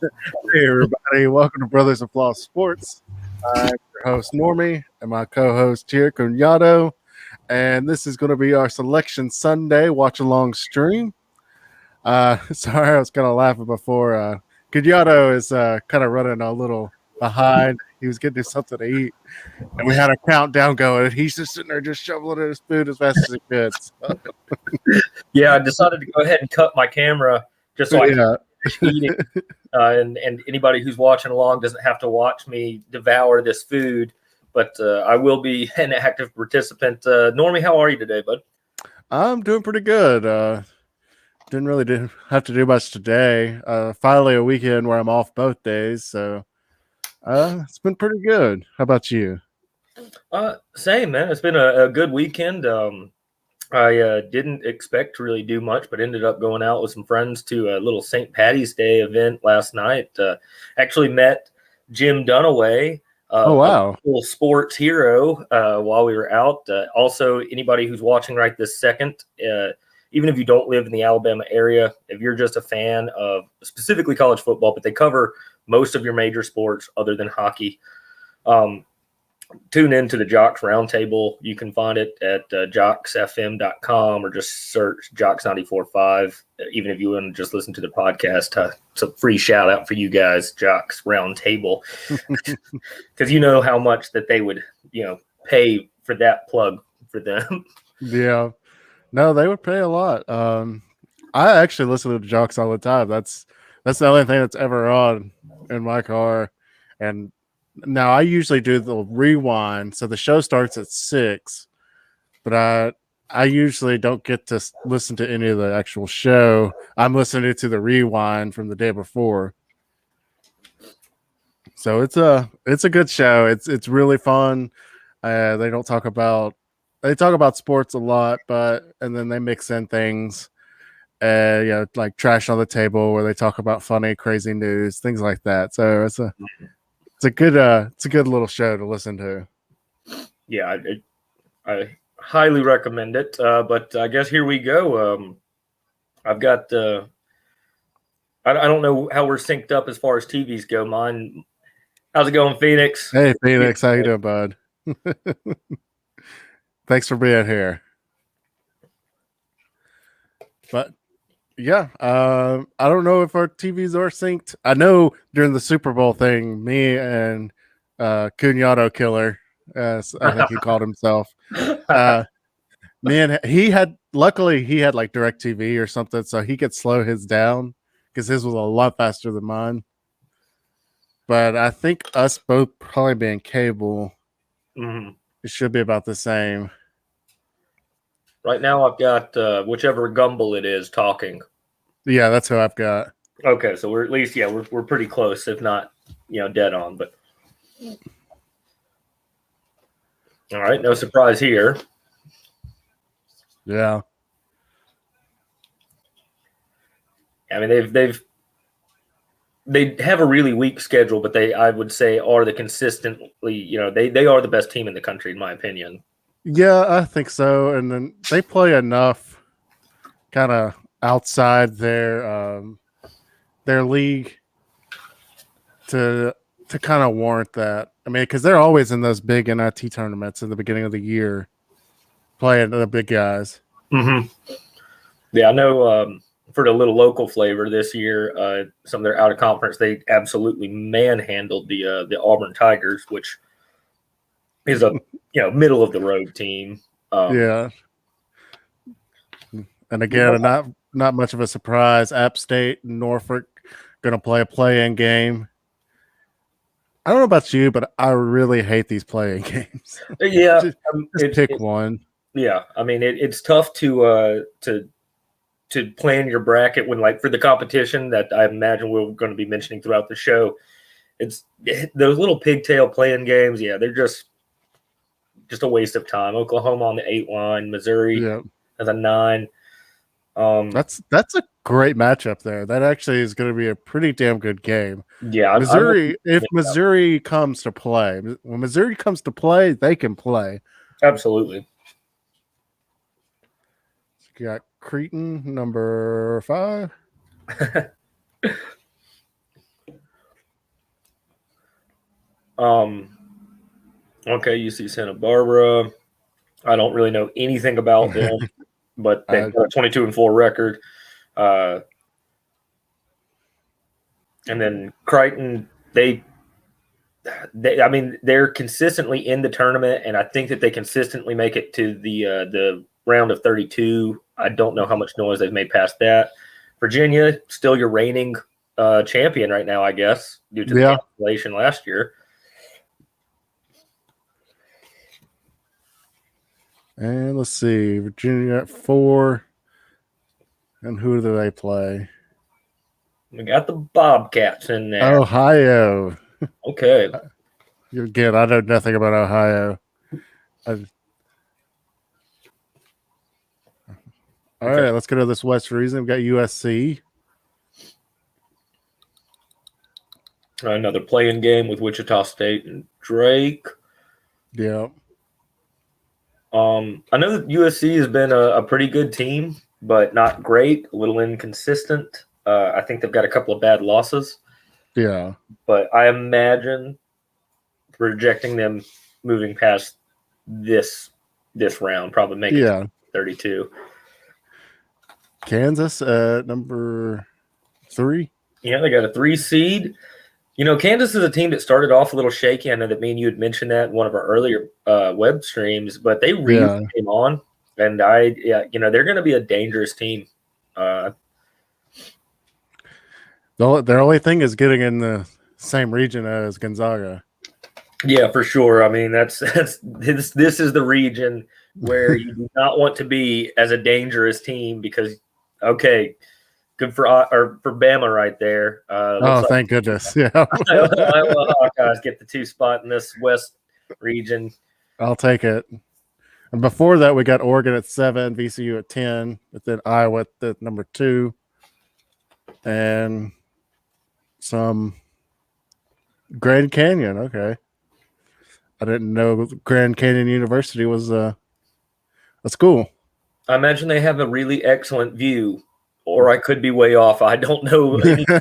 Hey everybody, welcome to Brothers-In-Flaw Sports. I'm your host Normie and my co-host here, Cunyato. And this is going to be our Selection Sunday watch-along stream. Sorry, I was kind of laughing before. Cunyato is kind of running a little behind. He was getting something to eat. And we had a countdown going, and he's just sitting there just shoveling in his food as fast as he could. So, Yeah, I decided to go ahead and cut my camera just so I can finish eating. And anybody who's watching along doesn't have to watch me devour this food. But I will be an active participant. Normie, how are you today, bud? I'm doing pretty good. Didn't really have to do much today. Finally, a weekend where I'm off both days, so it's been pretty good. How about you? Same, man. It's been a good weekend. I didn't expect to really do much, but ended up going out with some friends to a little St. Patty's Day event last night. Actually met Jim Dunaway, Oh, wow. a little sports hero, while we were out. Also, anybody who's watching right this second, even if you don't live in the Alabama area, if you're just a fan of specifically college football, but they cover most of your major sports other than hockey, tune into the Jocks Roundtable. You can find it at jocksfm.com or just search Jocks 94.5. Even if you want to just listen to the podcast, it's a free shout out for you guys, Jocks Roundtable, because you know how much that they would, pay for that plug for them. Yeah. No, they would pay a lot. I actually listen to the Jocks all the time. That's the only thing that's ever on in my car. And now I usually do the rewind. So the show starts at 6, but I usually don't get to listen to any of the actual show. I'm listening to the rewind from the day before. So it's a good show. It's really fun. They talk about sports a lot, and then they mix in things, like Trash on the Table, where they talk about funny, crazy news, things like that. So it's a good little show to listen to. Yeah, I highly recommend it. But I guess here we go. I've got. I don't know how we're synced up as far as TVs go. Mine. How's it going, Phoenix? Hey, Phoenix, how you doing, bud? Thanks for being here. But yeah, I don't know if our TVs are synced. I know during the Super Bowl thing, me and Cunyato Killer, as I think he called himself, luckily he had like DirecTV or something, so he could slow his down because his was a lot faster than mine. But I think us both probably being cable, it should be about the same. Right now, I've got whichever Gumble it is talking. Yeah, that's who I've got. Okay, so we're at least we're pretty close, if not dead on. But all right, no surprise here. Yeah. I mean, they have a really weak schedule, but I would say are the consistently they are the best team in the country in my opinion. Yeah, I think so. And then they play enough kind of outside their league to kind of warrant that. I mean, because they're always in those big NIT tournaments in the beginning of the year, playing the big guys. Mm-hmm. Yeah, I know. For the little local flavor this year, some of their out of conference, they absolutely manhandled the Auburn Tigers, which is a middle of the road team. Yeah. And again, not much of a surprise. App State and Norfolk going to play a play-in game. I don't know about you, but I really hate these play-in games. Yeah, just pick one. Yeah, I mean it's tough to plan your bracket when, like, for the competition that I imagine we're going to be mentioning throughout the show. It's those little pigtail playing games. Yeah, they're just a waste of time. Oklahoma on the 8 line, Missouri as a 9. That's a great matchup there. That actually is going to be a pretty damn good game. Yeah, Missouri. If Missouri comes to play, when Missouri comes to play, they can play. Absolutely. You got Creighton, number 5. Okay, UC Santa Barbara. I don't really know anything about them, but they've got a 22-4 record. And then Crichton, I mean, they're consistently in the tournament, and I think that they consistently make it to the round of 32. I don't know how much noise they've made past that. Virginia, still your reigning champion right now, I guess, due to the cancellation last year. And let's see, Virginia at 4. And who do they play? We got the Bobcats in there. Ohio. Okay. Again, I know nothing about Ohio. All right, let's go to this West region. We've got USC. Another playing game with Wichita State and Drake. Yeah. I know that USC has been a pretty good team, but not great, a little inconsistent. I think they've got a couple of bad losses. Yeah. But I imagine projecting them moving past this round, probably make it 32. Kansas at number 3. Yeah, they got a 3 seed. You know, Kansas is a team that started off a little shaky. I know that me and you had mentioned that in one of our earlier web streams, but they really came on. And they're going to be a dangerous team. Their only thing is getting in the same region as Gonzaga. Yeah, for sure. I mean, this is the region where you do not want to be as a dangerous team because, okay, good for Bama right there. Thank goodness. Yeah. Iowa Hawkeyes get the 2 spot in this West region. I'll take it. And before that, we got Oregon at 7, VCU at 10, but then Iowa at number 2, and some Grand Canyon. Okay. I didn't know Grand Canyon University was a school. I imagine they have a really excellent view, or I could be way off. I don't know anything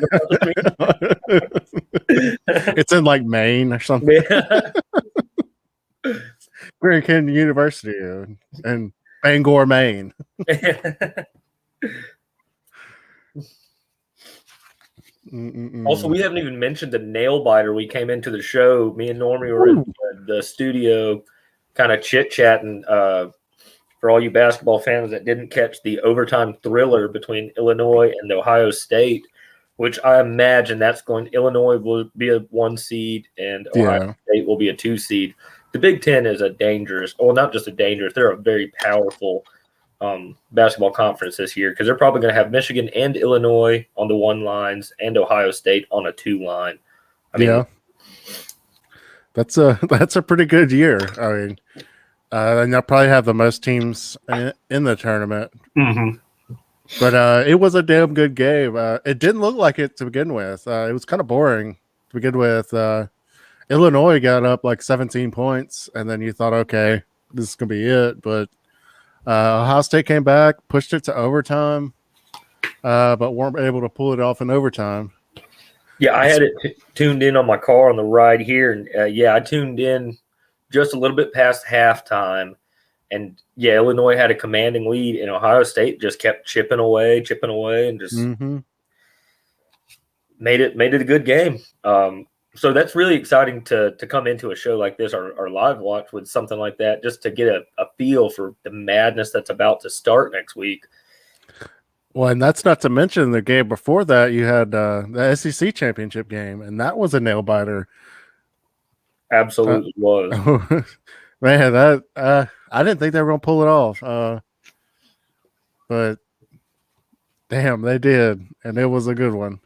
about It's in like Maine or something. Yeah. Grand Canyon University and Bangor, Maine. Also, we haven't even mentioned the nail biter. We came into the show. Me and Normie were in the studio kind of chit-chatting. For all you basketball fans that didn't catch the overtime thriller between Illinois and Ohio State, which I imagine Illinois will be a 1 seed and Ohio State will be a 2 seed. The Big Ten is not just they're a very powerful basketball conference this year because they're probably going to have Michigan and Illinois on the 1 lines and Ohio State on a 2 line. I mean, that's a pretty good year. I mean, and they'll probably have the most teams in the tournament. Mm-hmm. But it was a damn good game. It didn't look like it to begin with. It was kind of boring to begin with. Illinois got up like 17 points, and then you thought, okay, this is going to be it. But Ohio State came back, pushed it to overtime, but weren't able to pull it off in overtime. Yeah, I had it tuned in on my car on the ride here. And, I tuned in just a little bit past halftime. And, Illinois had a commanding lead, and Ohio State just kept chipping away, and just made it a good game. So that's really exciting to come into a show like this, our live watch with something like that, just to get a feel for the madness that's about to start next week. Well, and that's not to mention the game before that. You had the SEC championship game, and that was a nail biter. Absolutely was. Man, that I didn't think they were going to pull it off. But damn, they did, and it was a good one.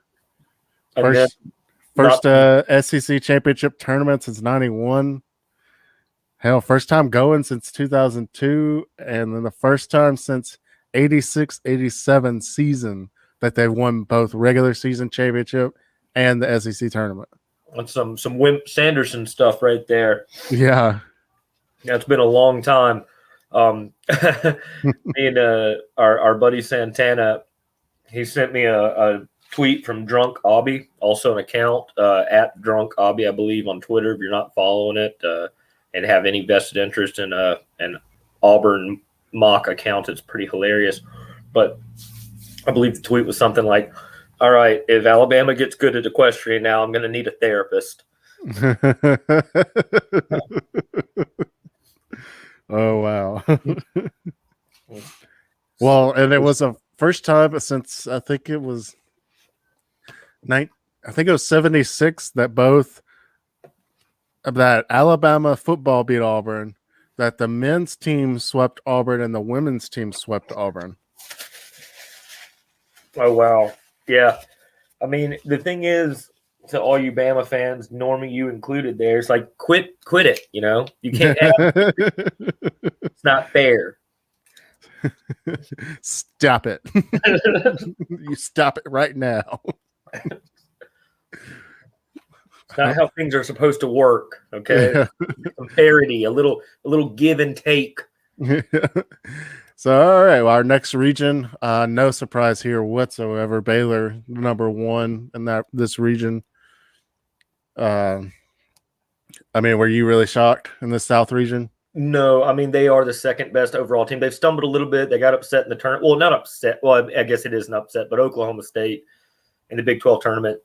First SEC championship tournament since 91. Hell, first time going since 2002, and then the first time since 86-87 season that they've won both regular season championship and the SEC tournament. That's some Wimp Sanderson stuff right there. Yeah. It's been a long time. Me and our buddy Santana, he sent me a tweet from Drunk Obby, also an account at Drunk Obby, I believe, on Twitter. If you're not following it and have any vested interest in an Auburn mock account, it's pretty hilarious. But I believe the tweet was something like, "All right, if Alabama gets good at equestrian now, I'm going to need a therapist." Oh wow. Well, and it was the first time since I think it was 76 that Alabama football beat Auburn, that the men's team swept Auburn and the women's team swept Auburn. Oh wow. Yeah. I mean, the thing is, to all you Bama fans, Normie, you included there, it's like quit it, you know? You can't have it's not fair. Stop it. You stop it right now. It's not how things are supposed to work, okay? Yeah. Some parity, a little give and take. So, all right, well, our next region, no surprise here whatsoever. Baylor, number 1 in this region. I mean, were you really shocked in the South region? No, I mean, they are the second best overall team. They've stumbled a little bit. They got upset in the tournament. Well, not upset. Well, I guess it is an upset, but Oklahoma State in the Big 12 tournament,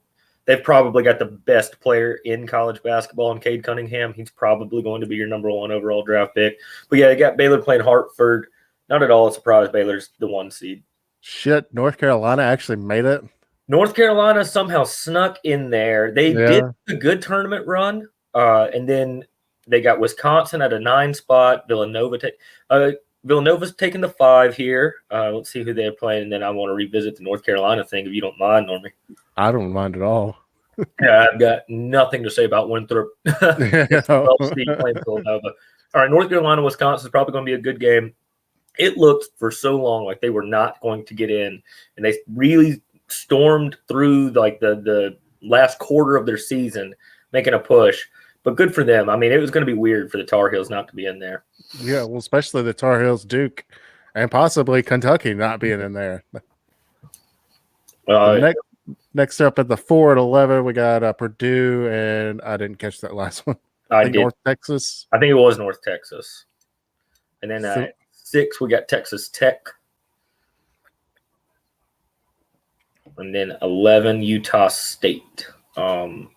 they've probably got the best player in college basketball in Cade Cunningham. He's probably going to be your number 1 overall draft pick. But yeah, they got Baylor playing Hartford. Not at all a surprise. Baylor's the 1 seed. Shit, North Carolina actually made it. North Carolina somehow snuck in there. They did a good tournament run, and then they got Wisconsin at a 9 spot. Villanova's taking the 5 here. Let's see who they're playing, and then I want to revisit the North Carolina thing if you don't mind, Normie. I don't mind at all. Yeah, I've got nothing to say about Winthrop. Playing Villanova. All right, North Carolina, Wisconsin is probably going to be a good game. It looked for so long like they were not going to get in, and they really stormed through like the last quarter of their season, making a push. But good for them. I mean, it was going to be weird for the Tar Heels not to be in there. Yeah, well, especially the Tar Heels, Duke, and possibly Kentucky not being in there. Next up at the 4 at 11, we got Purdue, and I didn't catch that last one. I did. North Texas. I think it was North Texas. And then at 6, we got Texas Tech. And then 11, Utah State. I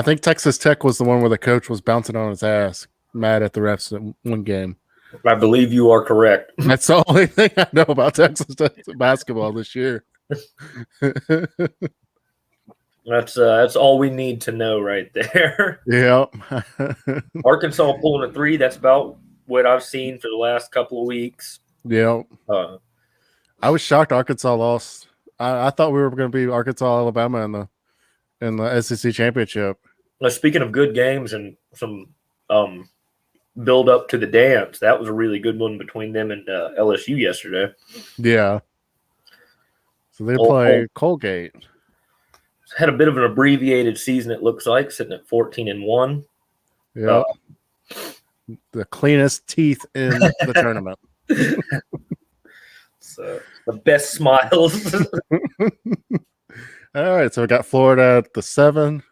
think Texas Tech was the one where the coach was bouncing on his ass, mad at the refs in one game. I believe you are correct. That's the only thing I know about Texas Tech basketball this year. That's all we need to know right there. Yeah. Arkansas pulling a 3. That's about what I've seen for the last couple of weeks. Yeah. I was shocked Arkansas lost. I thought we were going to be Arkansas, Alabama in the SEC championship. Now, speaking of good games and some build up to the dance, that was a really good one between them and LSU yesterday. Yeah. So they play Colgate. Had a bit of an abbreviated season, it looks like, sitting at 14-1. Yeah. The cleanest teeth in the tournament. So the best smiles. All right, so we got Florida at the 7.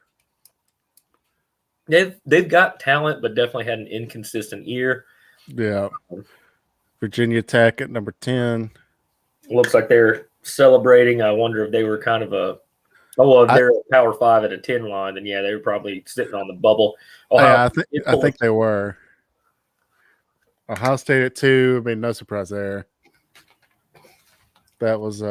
They've got talent, but definitely had an inconsistent year. Yeah. Virginia Tech at number 10. Looks like they're celebrating. I wonder if they were kind of if they're a Power 5 at a 10 line, then yeah, they were probably sitting on the bubble. I think they were. Ohio State at 2. I mean, no surprise there. That was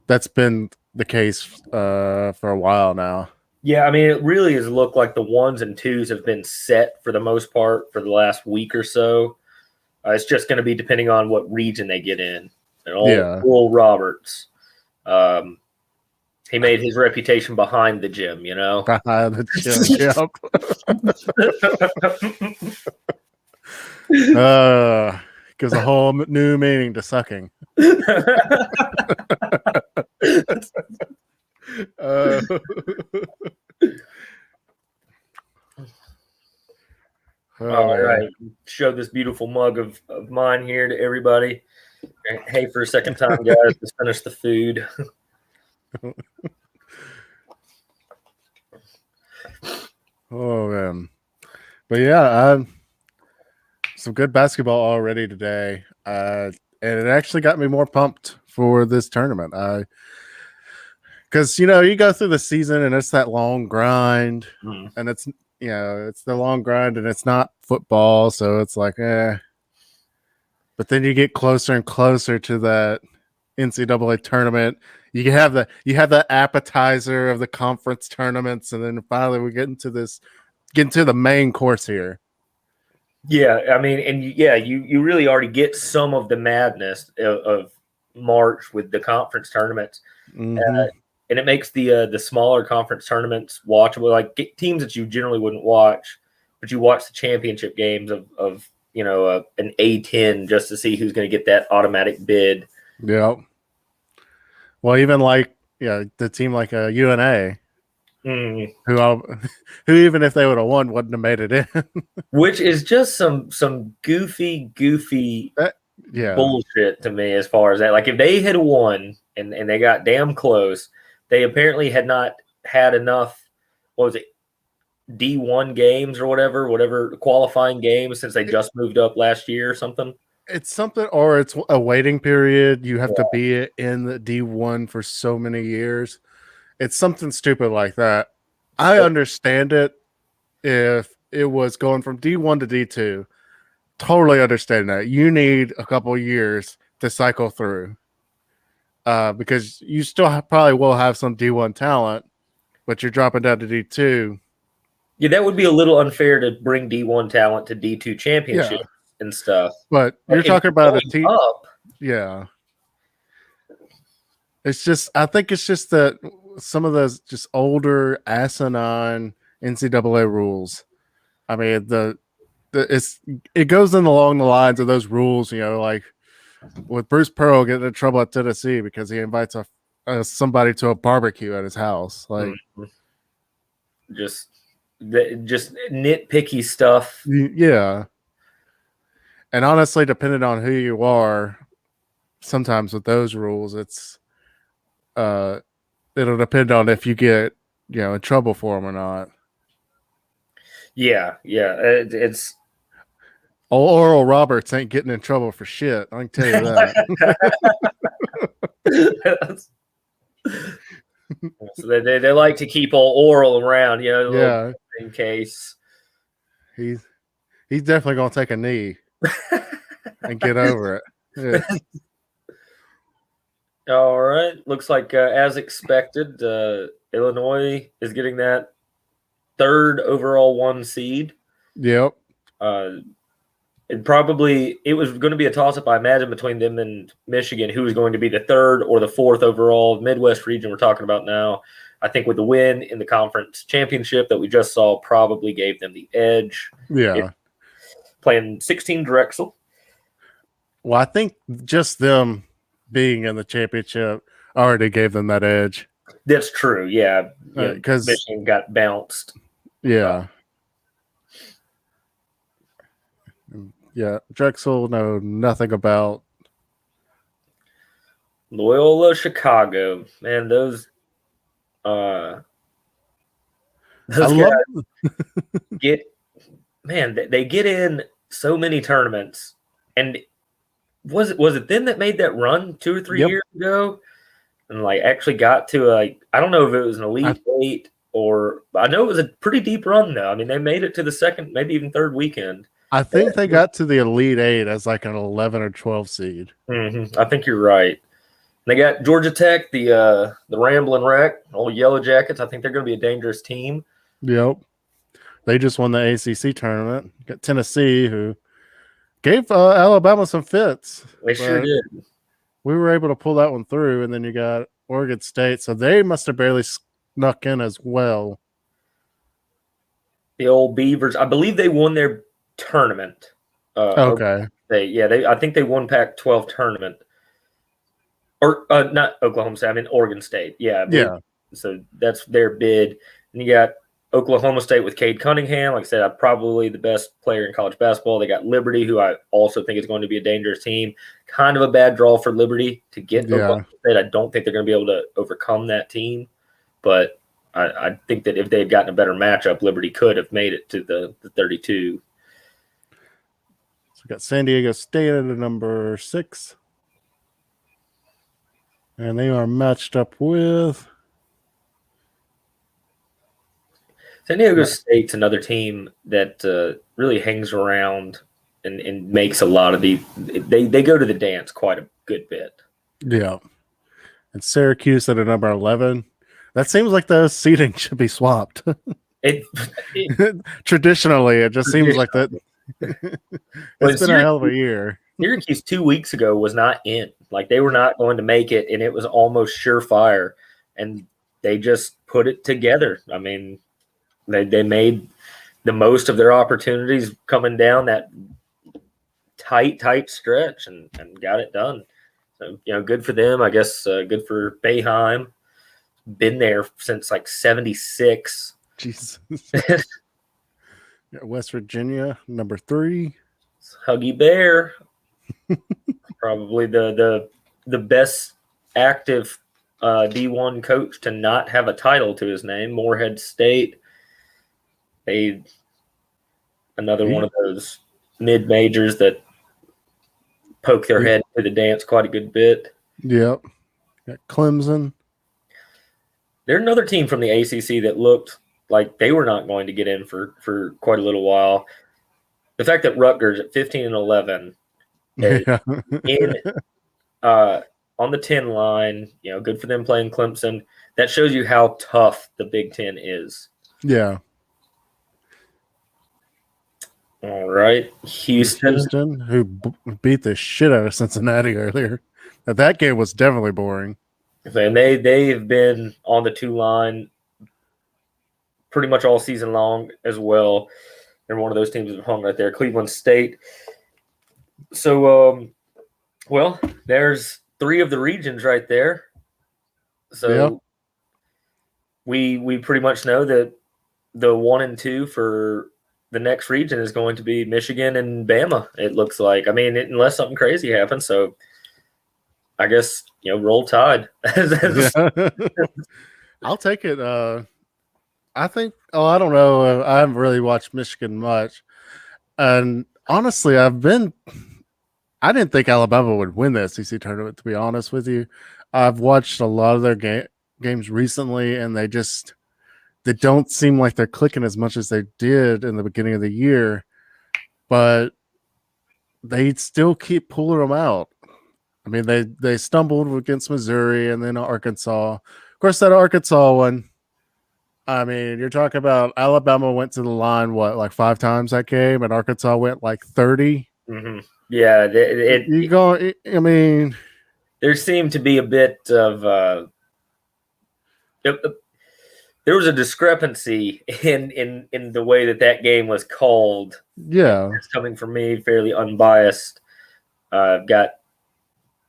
that's been the case for a while now. Yeah, I mean, it really has looked like the 1s and 2s have been set for the most part for the last week or so. It's just going to be depending on what region they get in. And Oral Roberts, he made his reputation behind the gym, you know? Behind the gym, yep. Gives a whole new meaning to sucking. All right. Show this beautiful mug of mine here to everybody. Hey, for a second time, guys, let's finish the food. Oh man, but yeah, some good basketball already today, and it actually got me more pumped for this tournament. Because you go through the season and it's that long grind, and it's it's the long grind and it's not football, so it's like But then you get closer and closer to that NCAA tournament. You have the appetizer of the conference tournaments, and then finally we get into the main course here. Yeah, I mean, and you really already get some of the madness of March with the conference tournaments, and it makes the smaller conference tournaments watchable. Like teams that you generally wouldn't watch, but you watch the championship games of an A10 just to see who's going to get that automatic bid. Yeah. Well, even the team like UNA, who even if they would have won, wouldn't have made it in. Which is just some goofy bullshit to me as far as that. Like if they had won and they got damn close, they apparently had not had enough, what was it, D1 games or whatever qualifying games since they just moved up last year or something. It's something, or it's a waiting period. You have to be in the D1 for so many years. It's something stupid like that. I understand it if it was going from D1 to D2. Totally understand that. You need a couple of years to cycle through because you still probably will have some D1 talent, but you're dropping down to D2. Yeah, that would be a little unfair to bring D1 talent to D2 championships and stuff. But you're talking about a team up. Yeah. It's just, I think it's just that some of those just older asinine NCAA rules. I mean, it goes in along the lines of those rules, like with Bruce Pearl getting in trouble at Tennessee because he invites somebody to a barbecue at his house. Like, just nitpicky stuff. Yeah. And honestly, depending on who you are, sometimes with those rules, it'll depend on if you get, in trouble for them or not. Yeah. It's Oral Roberts ain't getting in trouble for shit. I can tell you that. So they like to keep Oral around, in case. He's definitely gonna take a knee and get over it. Yeah. All right. Looks like as expected, Illinois is getting that third overall 1 seed. Yep. It was going to be a toss-up, I imagine, between them and Michigan, who was going to be the third or the fourth overall. Midwest region we're talking about now. I think with the win in the conference championship that we just saw probably gave them the edge. Yeah. Playing 16 Drexel. Well, I think just them being in the championship already gave them that edge. That's true, yeah. Because Michigan got bounced. Yeah. Yeah, Drexel know nothing about. Loyola Chicago. Man, those guys they get in so many tournaments. And was it them that made that run 2 or 3 years ago? And actually got to I don't know if it was an Elite Eight or I know it was a pretty deep run though. I mean, they made it to the second, maybe even third weekend. I think they got to the Elite Eight as an 11 or 12 seed. I think you're right. They got Georgia Tech, the Ramblin' Wreck, old Yellow Jackets. I think they're going to be a dangerous team. Yep. They just won the ACC tournament. Got Tennessee, who gave Alabama some fits. They sure did. We were able to pull that one through, and then you got Oregon State, so they must have barely snuck in as well. The old Beavers. I believe they won their tournament. Okay. I think they won Pac-12 tournament. Or not Oklahoma State, I mean Oregon State. Yeah. Yeah. So that's their bid. And you got Oklahoma State with Cade Cunningham. Like I said, probably the best player in college basketball. They got Liberty, who I also think is going to be a dangerous team. Kind of a bad draw for Liberty to get Oklahoma State. I don't think they're going to be able to overcome that team. But I think that if they had gotten a better matchup, Liberty could have made it to the 32. So we got San Diego State at number 6. And they are matched up with San Diego State's another team that really hangs around and makes a lot of the they go to the dance quite a good bit. Yeah. And Syracuse at number 11. That seems like the seating should be swapped. Traditionally, it just seems like that. It's been a hell of a year. Syracuse 2 weeks ago was not in. Like, they were not going to make it, and it was almost surefire. And they just put it together. I mean, they made the most of their opportunities coming down that tight stretch and got it done. So, good for them. I guess good for Boeheim. Been there since like 76. Jesus. West Virginia, number 3. Huggy Bear. Probably the best active D1 coach to not have a title to his name. Morehead State. Another one of those mid-majors that poke their head into the dance quite a good bit. Yep. Got Clemson. They're another team from the ACC that looked like they were not going to get in for quite a little while. The fact that Rutgers at 15-11 on the 10 line, good for them playing Clemson. That shows you how tough the Big Ten is. Yeah. All right, Houston, who beat the shit out of Cincinnati earlier. That game was definitely boring. And they've been on the 2 line pretty much all season long as well. They're one of those teams that hung right there. Cleveland State. So, there's 3 of the regions right there. So we pretty much know that the 1 and 2 for the next region is going to be Michigan and Bama, it looks like. I mean, unless something crazy happens. So I guess, roll Tide. I'll take it. I think, I don't know. I haven't really watched Michigan much. And honestly, I didn't think Alabama would win the SEC tournament, to be honest with you. I've watched a lot of their games recently, and they don't seem like they're clicking as much as they did in the beginning of the year, but they still keep pulling them out. I mean, they stumbled against Missouri and then Arkansas. Of course, that Arkansas one, I mean, you're talking about Alabama went to the line, like 5 times that game, and Arkansas went like 30. Mm-hmm. Yeah. There seemed to be a bit of there was a discrepancy in the way that game was called. Yeah. It's coming from me, fairly unbiased. I've got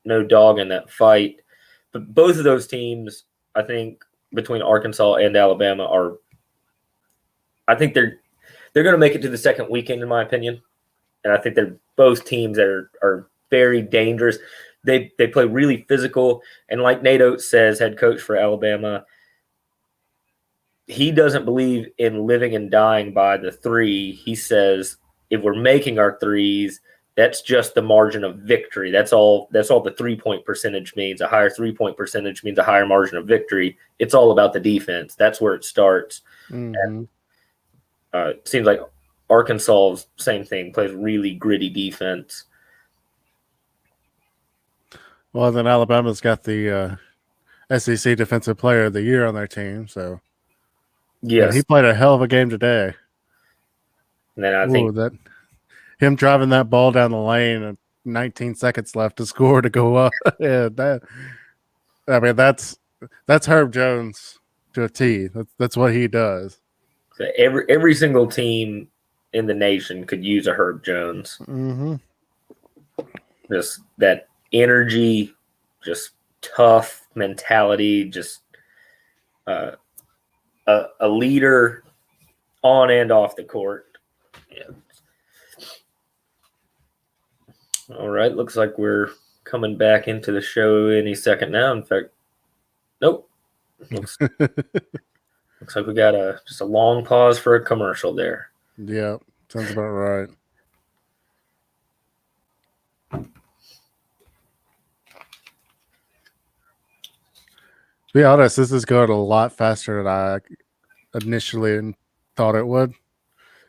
no dog in that fight. But both of those teams, I think, between Arkansas and Alabama I think they're going to make it to the second weekend, in my opinion. And I think they're both teams that are very dangerous. They play really physical. And like Nate Oates says, head coach for Alabama, he doesn't believe in living and dying by the 3. He says, if we're making our threes, that's just the margin of victory. That's all the 3-point percentage means. A higher 3-point percentage means a higher margin of victory. It's all about the defense. That's where it starts. Mm-hmm. And, it seems like Arkansas, same thing, plays really gritty defense. Well, then Alabama's got the SEC Defensive Player of the Year on their team, so yes, he played a hell of a game today. And then I think that him driving that ball down the lane and 19 seconds left to score to go up. That's Herb Jones to a T. That's what he does. So every single team in the nation could use a Herb Jones. Mm-hmm. Just that energy, just tough mentality, just a leader on and off the court. Yeah. All right. Looks like we're coming back into the show any second now. In fact, nope. Looks like we got just a long pause for a commercial there. Yeah, sounds about right. To be honest, this is going a lot faster than I initially thought it would.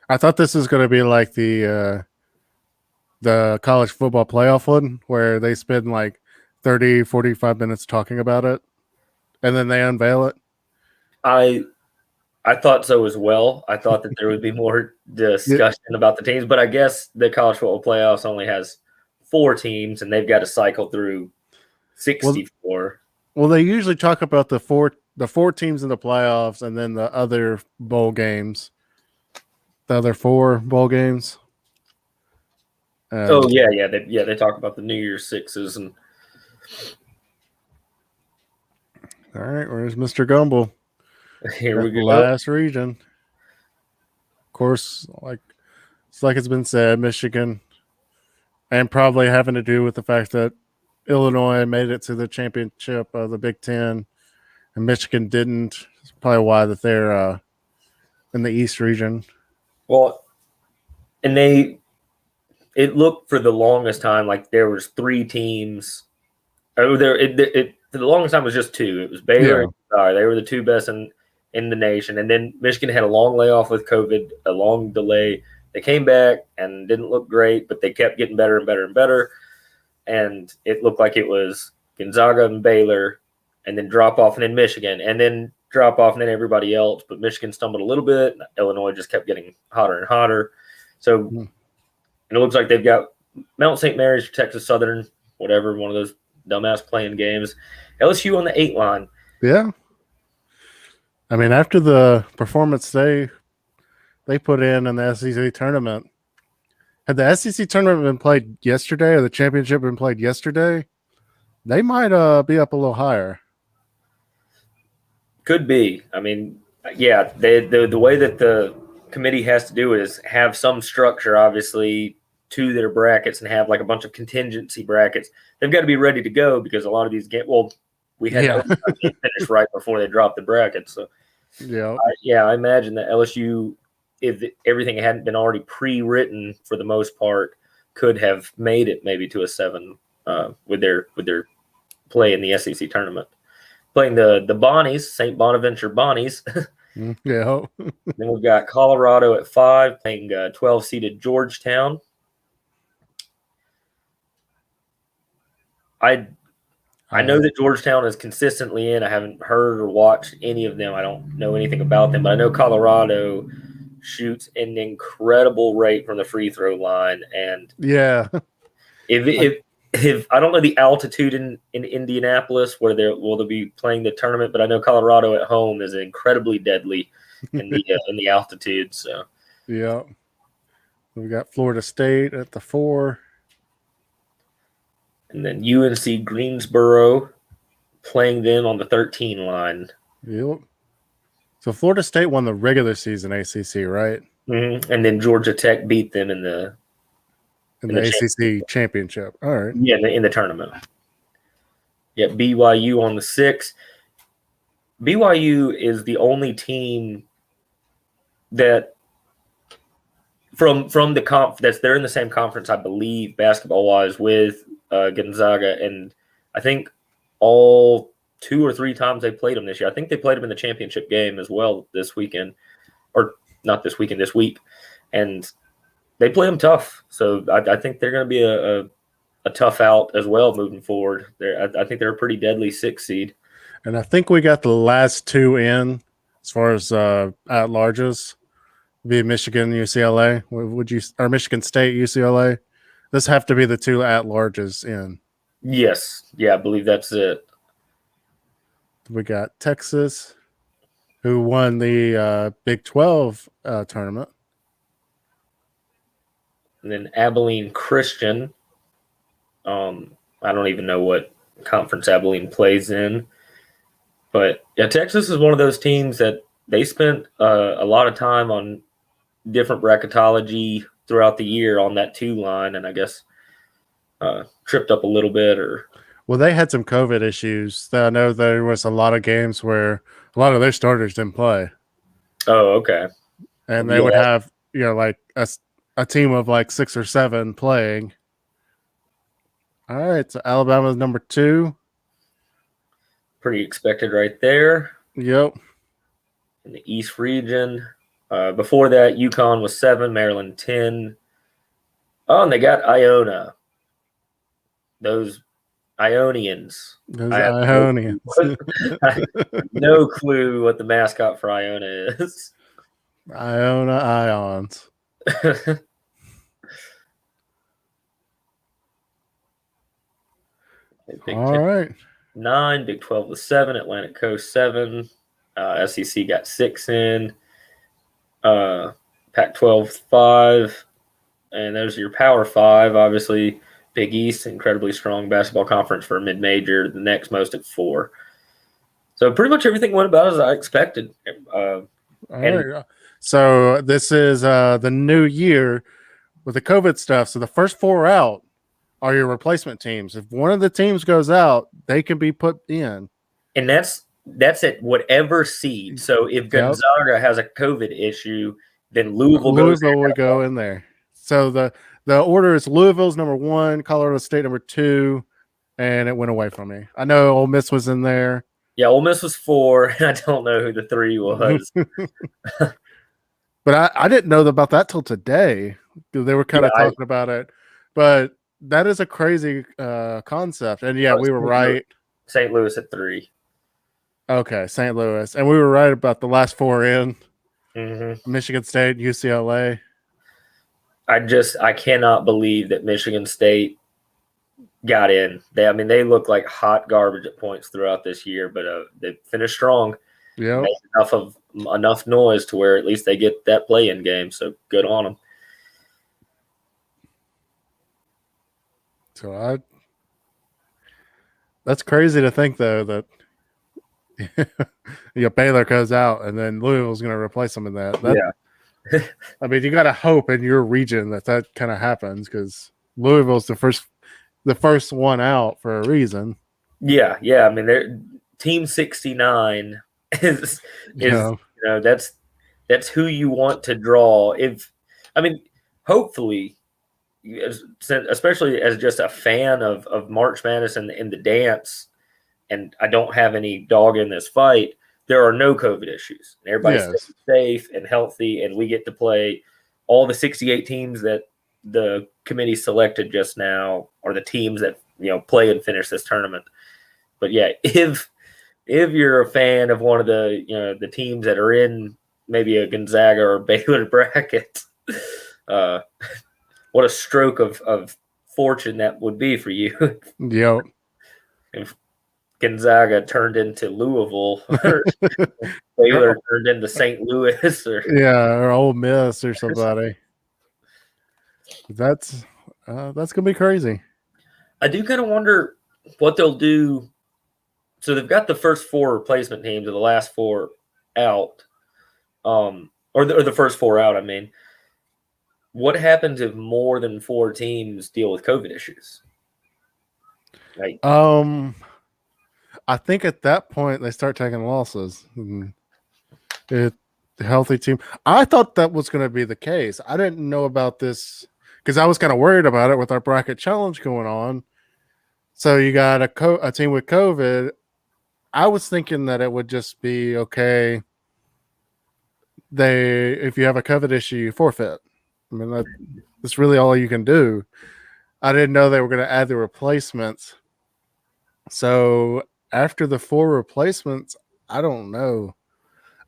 I thought this was going to be like the college football playoff one where they spend like 30, 45 minutes talking about it and then they unveil it. I thought so as well. I thought that there would be more discussion about the teams, but I guess the college football playoffs only has 4 teams and they've got to cycle through 64. Well, they usually talk about the four teams in the playoffs and then the other bowl games. The other 4 bowl games. They talk about the New Year's Sixes and. All right, where's Mr. Gumble? Here we go. Last region. Of course, like it's been said, Michigan, and probably having to do with the fact that Illinois made it to the championship of the Big Ten, and Michigan didn't. It's probably why that they're in the East region. Well, and it looked for the longest time like there was 3 teams. For the longest time it was just 2. It was Baylor and Gonzaga. They were the 2 best in the nation. And then Michigan had a long layoff with COVID, a long delay. They came back and didn't look great, but they kept getting better and better and better. And it looked like it was Gonzaga and Baylor, and then drop off, and then Michigan, and then drop off, and then everybody else. But Michigan stumbled a little bit. Illinois just kept getting hotter and hotter. So and it looks like they've got Mount St. Mary's, Texas Southern, whatever, one of those dumbass playing games. LSU on the 8 line. Yeah. I mean, after the performance they put in the SEC tournament, had the SEC tournament been played yesterday or the championship been played yesterday, they might be up a little higher. Could be. I mean, yeah, the way that the committee has to do it is have some structure, obviously, to their brackets and have like a bunch of contingency brackets. They've got to be ready to go because a lot of these games. Well, we had finished right before they dropped the brackets. So I imagine that LSU, if everything hadn't been already pre-written for the most part, could have made it maybe to a 7 with their play in the SEC tournament. Playing the Bonnies, St. Bonaventure Bonnies. Yeah. Then we've got Colorado at 5, playing 12-seeded Georgetown. I know that Georgetown is consistently in. I haven't heard or watched any of them. I don't know anything about them, but I know Colorado shoots an incredible rate from the free throw line. And if I don't know the altitude in Indianapolis where they'll be playing the tournament, but I know Colorado at home is incredibly deadly in the altitude. So yeah, we got Florida State at the 4. And then UNC Greensboro playing them on the 13 line. Yep. So Florida State won the regular season ACC, right? Mm-hmm. And then Georgia Tech beat them in the ACC championship. All right. Yeah, in the tournament. Yeah, BYU on the 6. BYU is the only team that from the that's they're in the same conference, I believe, basketball-wise with Gonzaga, and I think all 2 or 3 times they played them this year. I think they played them in the championship game as well this weekend, or not this weekend, this week, and they play them tough. So I think they're going to be a tough out as well moving forward. I think they're a pretty deadly 6 seed. And I think we got the last 2 in as far as at-larges. Be Michigan, UCLA. Or Michigan State, UCLA? This have to be the 2 at-larges in. Yes. Yeah, I believe that's it. We got Texas, who won the Big 12 tournament. And then Abilene Christian. I don't even know what conference Abilene plays in. But, yeah, Texas is one of those teams that they spent a lot of time on different bracketology throughout the year on that 2 line, and I guess tripped up a little bit. Or Well, they had some COVID issues. I know there was a lot of games where a lot of their starters didn't play, oh, okay, and they would yeah, have like a team of like 6 or 7 playing. All right, so Alabama's number 2. pretty expected right there Yep. in the East region. Before that, UConn was 7, Maryland 10. Oh, and they got Iona. Those Ionians. Those I have Ionians. I have no clue what the mascot for Iona is. Iona Ions. Big All 10, right. 9, Big 12 was 7, Atlantic Coast 7, SEC got 6 in, Pac 12 5, and there's your Power 5. Obviously, Big East, incredibly strong basketball conference for a mid major, the next most at 4. So pretty much everything went about as I expected. All right. So this is the new year with the COVID stuff. So the first 4 out are your replacement teams. If one of the teams goes out, they can be put in. And that's at whatever seed. So if Gonzaga has a COVID issue, then Louisville would go in there. So the order is Louisville's number 1, Colorado State number 2, and it went away from me. I know Ole Miss was in there. Yeah, Ole Miss was 4. I don't know who the 3 was. But I didn't know about that till today. They were kind of talking about it. But that is a crazy concept. And we were right. St. Louis at 3. Okay, St. Louis. And we were right about the last 4 in. Mm-hmm. Michigan State, UCLA. I cannot believe that Michigan State got in. They look like hot garbage at points throughout this year, but they finished strong. Yeah, enough noise to where at least they get that play-in game. So good on them. So that's crazy to think though that Baylor goes out and then Louisville's going to replace them in that. Yeah. I mean, you got to hope in your region that kind of happens because Louisville's the first one out for a reason. Yeah. I mean, they're Team 69 is that's who you want to draw. Hopefully, especially as just a fan of March Madness and the dance, and I don't have any dog in this fight, there are no COVID issues. Everybody's safe and healthy, and we get to play all the 68 teams that the committee selected just now, or the teams that play and finish this tournament. But yeah, if you're a fan of one of the teams that are in maybe a Gonzaga or Baylor bracket, what a stroke of fortune that would be for you. Yep. If Gonzaga turned into Louisville, or Baylor turned into St. Louis, or Ole Miss or somebody. That's gonna be crazy. I do kind of wonder what they'll do. So they've got the first 4 replacement teams, or the last 4 out, or the first 4 out. I mean, what happens if more than 4 teams deal with COVID issues? Like, I think at that point they start taking losses. The healthy team. I thought that was going to be the case. I didn't know about this because I was kind of worried about it with our bracket challenge going on. So you got a team with COVID. I was thinking that it would just be okay. If you have a COVID issue, you forfeit. I mean, that's really all you can do. I didn't know they were going to add the replacements. So after the 4 replacements, I don't know.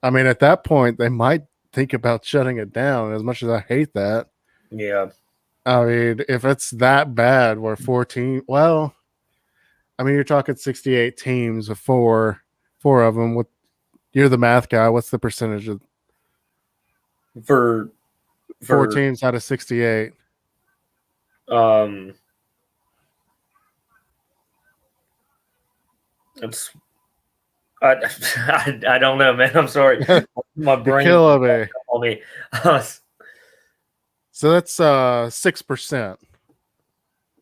I mean, at that point, they might think about shutting it down, as much as I hate that. Yeah. I mean, if it's that bad where 14, well, I mean, you're talking 68 teams with four of them. You're the math guy. What's the percentage of for 4 teams out of 68? It's I don't know, man. I'm sorry. My You're brain killing me. on me. So that's 6%.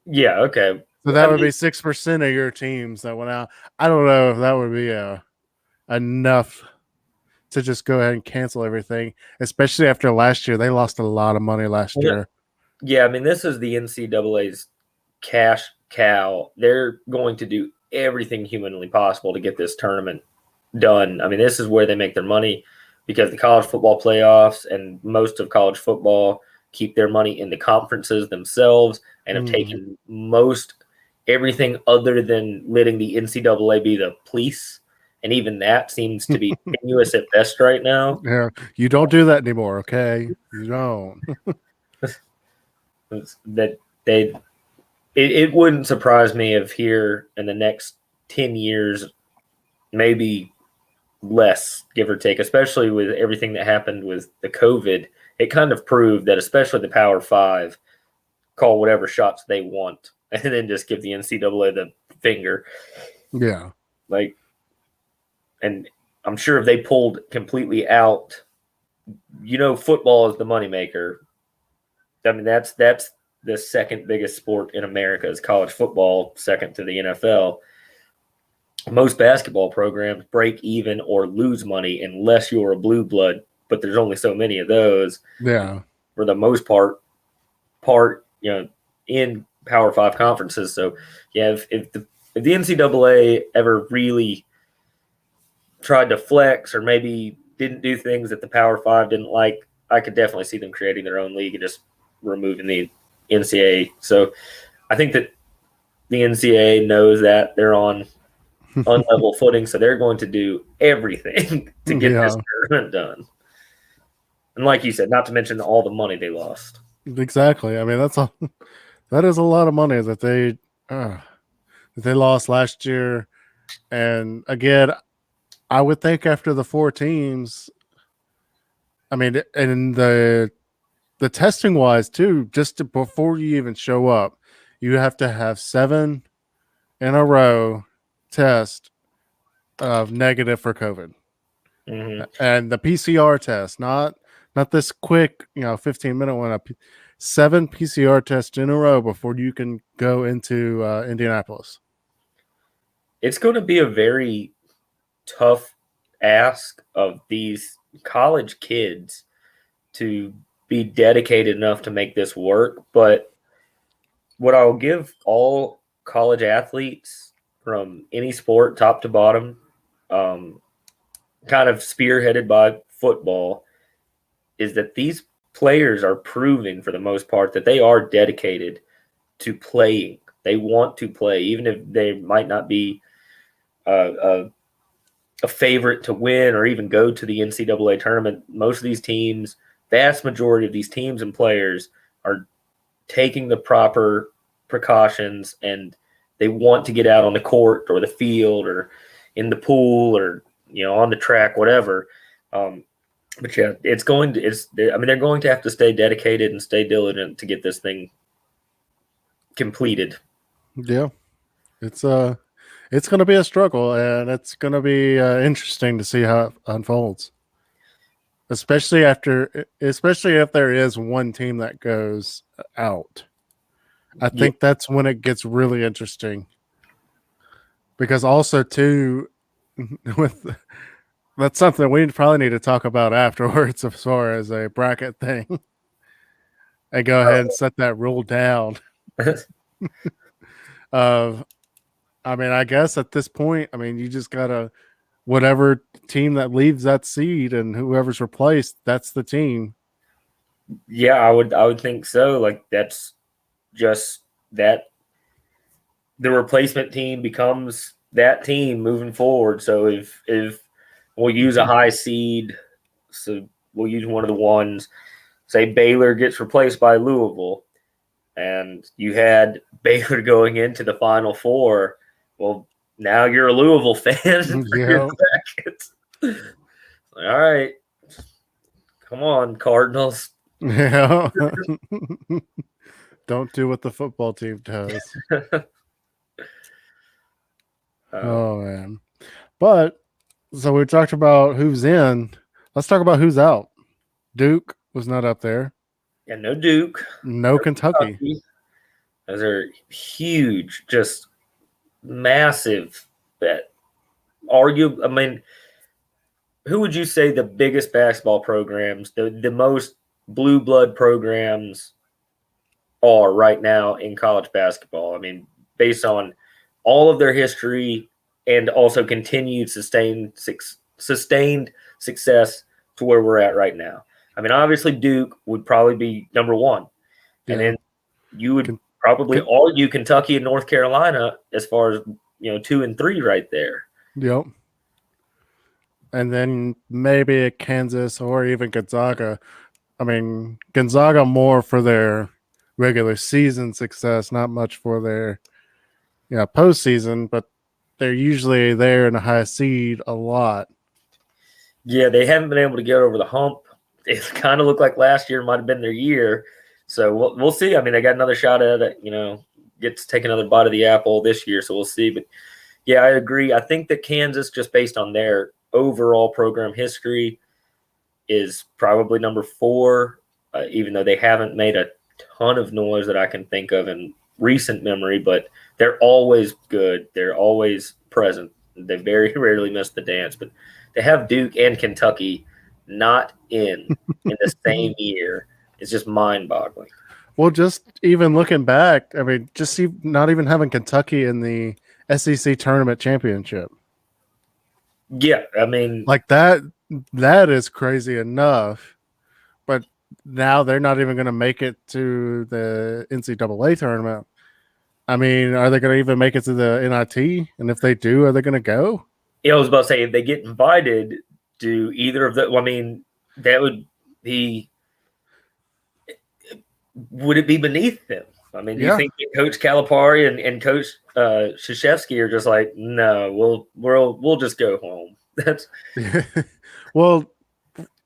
Yeah, okay. So that would be 6% of your teams that went out. I don't know if that would be enough to just go ahead and cancel everything, especially after last year. They lost a lot of money last year. Yeah, I mean, this is the NCAA's cash cow. They're going to do everything humanly possible to get this tournament done. I mean, this is where they make their money because the college football playoffs and most of college football keep their money in the conferences themselves and have taken most everything other than letting the NCAA be the police. And even that seems to be tenuous at best right now. Yeah, you don't do that anymore, okay? You don't. That it wouldn't surprise me if here in the next 10 years, maybe less, give or take, especially with everything that happened with the COVID, it kind of proved that especially the Power Five call whatever shots they want and then just give the NCAA the finger. Yeah. Like, and I'm sure if they pulled completely out, football is the moneymaker. I mean, that's the second biggest sport in America is college football, second to the NFL. Most basketball programs break even or lose money unless you're a blue blood, but there's only so many of those. Yeah. For the most part, in Power Five conferences. So, yeah, if the NCAA ever really tried to flex or maybe didn't do things that the Power Five didn't like, I could definitely see them creating their own league and just removing the NCAA. So, I think that the NCAA knows that they're on unlevel footing, so they're going to do everything to get this tournament done. And like you said, not to mention all the money they lost. Exactly. I mean, that is a lot of money that they lost last year. And again, I would think after the 4 teams, I mean, and the testing wise too, before you even show up, you have to have 7 in a row test of negative for COVID. Mm-hmm. And the PCR test, not this quick, 15-minute one. 7 PCR tests in a row before you can go into Indianapolis. It's going to be a very tough ask of these college kids to be dedicated enough to make this work. But what I'll give all college athletes from any sport, top to bottom, kind of spearheaded by football, is that these players are proving for the most part that they are dedicated to playing. They want to play, even if they might not be a favorite to win or even go to the NCAA tournament. Most of these teams, vast majority of these teams and players are taking the proper precautions and they want to get out on the court or the field or in the pool or on the track, whatever. But yeah, they're going to have to stay dedicated and stay diligent to get this thing completed. Yeah, it's going to be a struggle, and it's going to be interesting to see how it unfolds. Especially if there is one team that goes out. I think that's when it gets really interesting. Because also too, that's something we probably need to talk about afterwards as far as a bracket thing. And go ahead and set that rule down. I mean, I guess at this point, I mean, you just gotta whatever team that leaves that seed and whoever's replaced, that's the team. Yeah, I would think so. Like that's just that the replacement team becomes that team moving forward. So if we'll use a high seed, so we'll use one of the ones, say Baylor gets replaced by Louisville, and you had Baylor going into the Final Four. Well, now you're a Louisville fan. Yeah. All right. Come on, Cardinals. Yeah. Don't do what the football team does. Oh man. But So we talked about who's in. Let's talk about who's out. Duke was not up there. And no Duke, No no Kentucky. Kentucky. Those are huge, just massive bet. I mean, who would you say the biggest basketball programs, the most blue blood programs are right now in college basketball? I mean, based on all of their history and also continued sustained success to where we're at right now. I mean, obviously Duke would probably be number one, and then you would probably argue Kentucky and North Carolina as far as 2 and 3 right there. Yep. And then maybe a Kansas or even Gonzaga. I mean, Gonzaga more for their regular season success, not much for their postseason, but they're usually there in a high seed a lot. Yeah, they haven't been able to get over the hump. It kind of looked like last year might have been their year. So we'll see. I mean, they got another shot at it, get to take another bite of the apple this year. So we'll see. But yeah, I agree. I think that Kansas, just based on their overall program history, is probably number 4, even though they haven't made a ton of noise that I can think of in recent memory, but they're always good. They're always present. They very rarely miss the dance, but to have Duke and Kentucky not in the same year is just mind-boggling. Well, just even looking back, I mean, not even having Kentucky in the SEC tournament championship. Yeah, I mean, like that is crazy enough. But now they're not even going to make it to the NCAA tournament. I mean, are they going to even make it to the NIT? And if they do, are they going to go? Yeah, I was about to say, if they get invited to either of the, I mean, that would be, would it be beneath them? I mean, do you think that Coach Calipari and Coach Krzyzewski are just like, no, we'll just go home? That's well,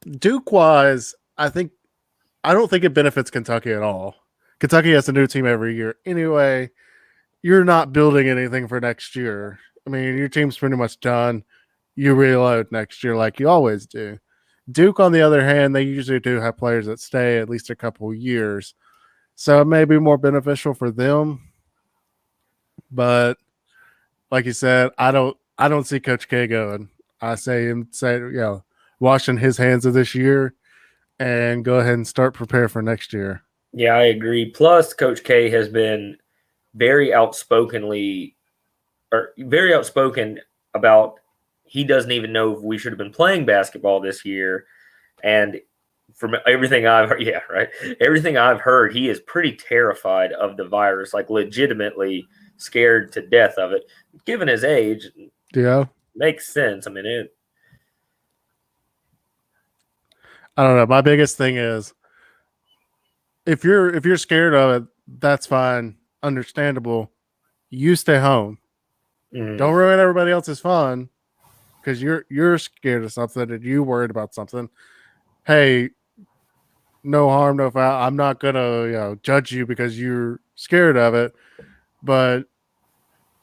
Duke-wise, I don't think it benefits Kentucky at all. Kentucky has a new team every year anyway. You're not building anything for next year. I mean, your team's pretty much done. You reload next year like you always do. Duke, on the other hand, they usually do have players that stay at least a couple years. So it may be more beneficial for them. But like you said, I don't see Coach K going. I say washing his hands of this year and go ahead and start prepare for next year. Yeah, I agree. Plus, Coach K has been very outspoken about he doesn't even know if we should have been playing basketball this year. And from everything I've heard, everything I've heard, he is pretty terrified of the virus, like legitimately scared to death of it. Given his age, makes sense. I mean, I don't know. My biggest thing is if you're scared of it, that's fine, understandable. You stay home. Mm-hmm. Don't ruin everybody else's fun because you're scared of something and you worried about something. Hey, no harm, no foul. I'm not gonna judge you because you're scared of it, but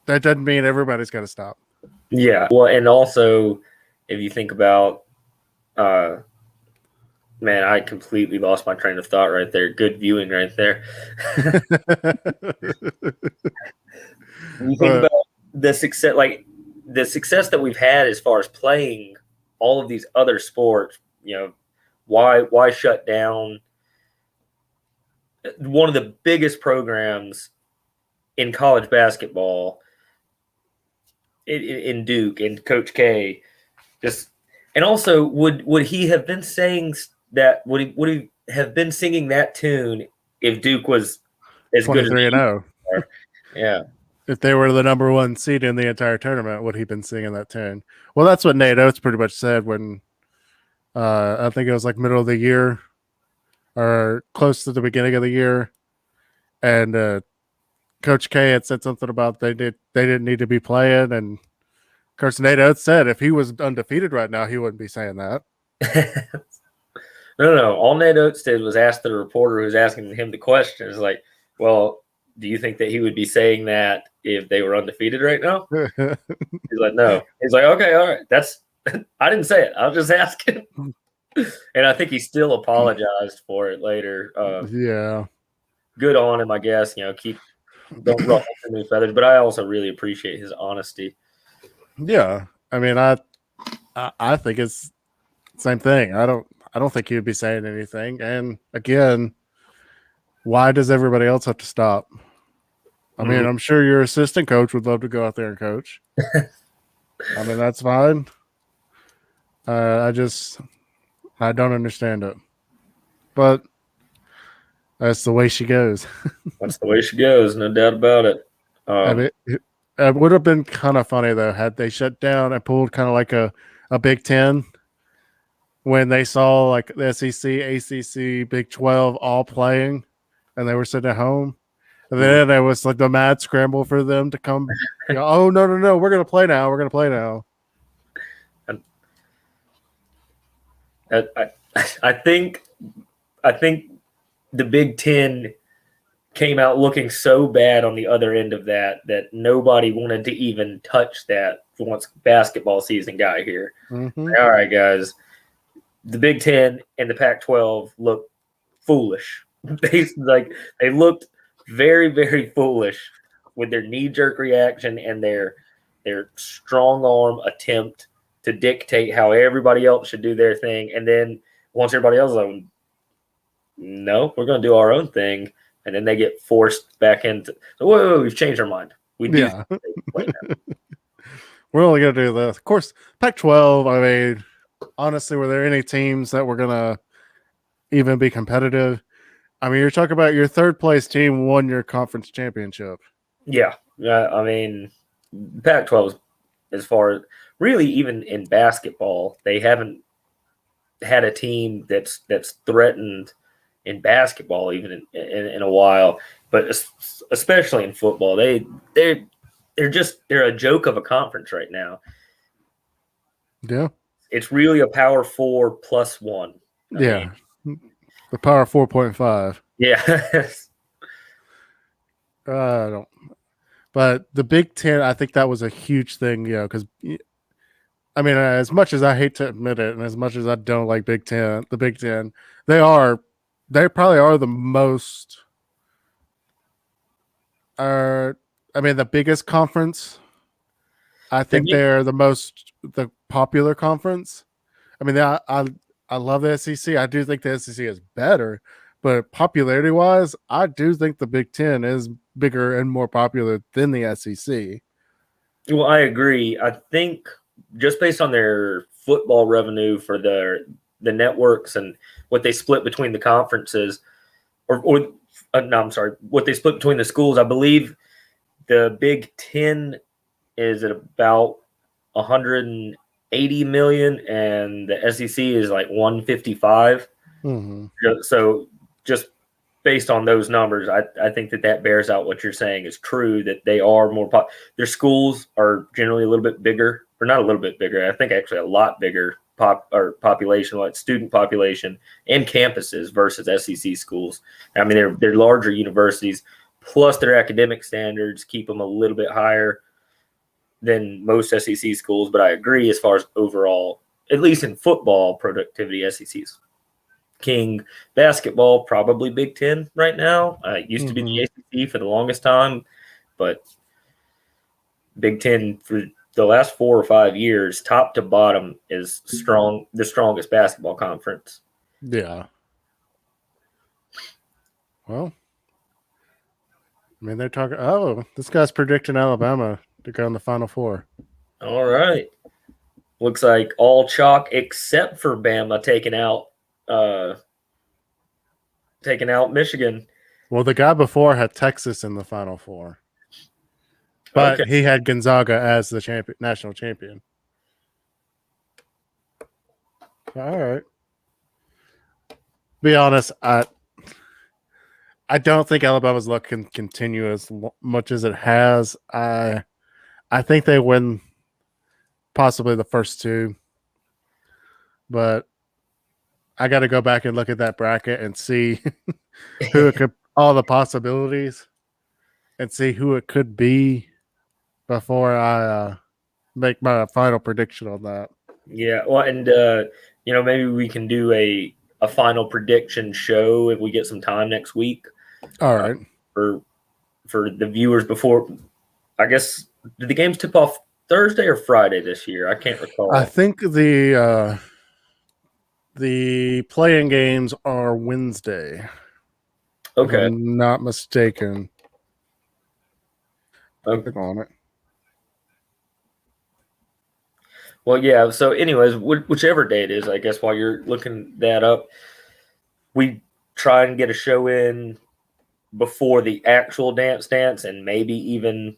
that doesn't mean everybody's got to stop. Yeah. Well, and also if you think about, man, I completely lost my train of thought right there. Good viewing right there. When you think about the success that we've had as far as playing all of these other sports, why shut down one of the biggest programs in college basketball in Duke and Coach K? And also, would he have been saying that? Would he have been singing that tune if Duke was as good as 23-0? Yeah. If they were the number 1 seed in the entire tournament, would he been singing that tune? Well, that's what Nate Oates pretty much said when I think it was like middle of the year or close to the beginning of the year, and Coach K had said something about they didn't need to be playing, and of course Nate Oates said if he was undefeated right now, he wouldn't be saying that. No. All Nate Oates did was ask the reporter who's asking him the question. It's like, well, do you think that he would be saying that if they were undefeated right now? He's like, no. He's like, okay, all right. That's I didn't say it. I was just asking. And I think he still apologized for it later. Yeah. Good on him, I guess. Don't ruffle too many feathers. But I also really appreciate his honesty. Yeah. I mean, I think it's the same thing. I don't think he would be saying anything. And again, why does everybody else have to stop? I mean, I'm sure your assistant coach would love to go out there and coach. I mean, that's fine. I don't understand it. But that's the way she goes. That's the way she goes, no doubt about it. I mean, it would have been kind of funny, though, had they shut down and pulled kind of like a Big Ten when they saw like the SEC, ACC, Big 12 all playing and they were sitting at home. And then it was like the mad scramble for them to come. Oh, no, we're going to play now. We're going to play now. I think the Big Ten came out looking so bad on the other end of that nobody wanted to even touch that once basketball season got here. Mm-hmm. All right, guys. The Big Ten and the Pac-12 look foolish. They looked very, very foolish with their knee-jerk reaction and their strong arm attempt to dictate how everybody else should do their thing. And then once everybody else is like, no, we're going to do our own thing. And then they get forced back into, whoa, we've changed our mind. We do. Yeah. We're only going to do this. Of course, Pac-12, I mean, honestly, were there any teams that were going to even be competitive? I mean, you're talking about your third place team won your conference championship. Yeah. I mean, Pac-12, as far as really even in basketball, they haven't had a team that's threatened in basketball even in a while, but especially in football, they're a joke of a conference right now. Yeah. It's really a Power 4 plus one. I mean, the Power 4.5. Yeah. I don't. But the Big Ten, I think that was a huge thing, because I mean, as much as I hate to admit it, and as much as I don't like the Big Ten, they probably are the most. The biggest conference. I think they're the popular conference. I mean, I love the SEC. I do think the SEC is better, but popularity wise, I do think the Big Ten is bigger and more popular than the SEC. Well, I agree. I think just based on their football revenue for the networks and what they split between the conferences, what they split between the schools, I believe the Big Ten is at about 180 million, and the SEC is like 155. Mm-hmm. So just based on those numbers, I think that bears out what you're saying is true, that they are more their schools are generally a little bit bigger, or not a little bit bigger. I think actually a lot bigger population, like student population and campuses versus SEC schools. I mean, they're larger universities, plus their academic standards keep them a little bit higher than most SEC schools. But I agree, as far as overall, at least in football productivity, SEC's king. Basketball, probably Big Ten right now. It used to be the ACC for the longest time, but Big Ten for the last 4 or 5 years, top to bottom, is the strongest basketball conference. Yeah. Well, I mean, they're talking. Oh, this guy's predicting Alabama to go in the Final Four. All right. Looks like all chalk except for Bama taking out Michigan. Well, the guy before had Texas in the Final Four, but he had Gonzaga as the national champion. All right. Be honest, I don't think Alabama's luck can continue as much as it has. I think they win possibly the first two, but I got to go back and look at that bracket and see who it could, all the possibilities, and see who it could be before I make my final prediction on that. Yeah, well, and maybe we can do a final prediction show if we get some time next week. All right. For the viewers before, I guess, did the games tip off Thursday or Friday this year? I can't recall. I think the playing games are Wednesday. Okay. If I'm not mistaken. Okay. Click on it. Well, yeah. So, anyways, whichever day it is, I guess while you're looking that up, we try and get a show in before the actual dance, and maybe even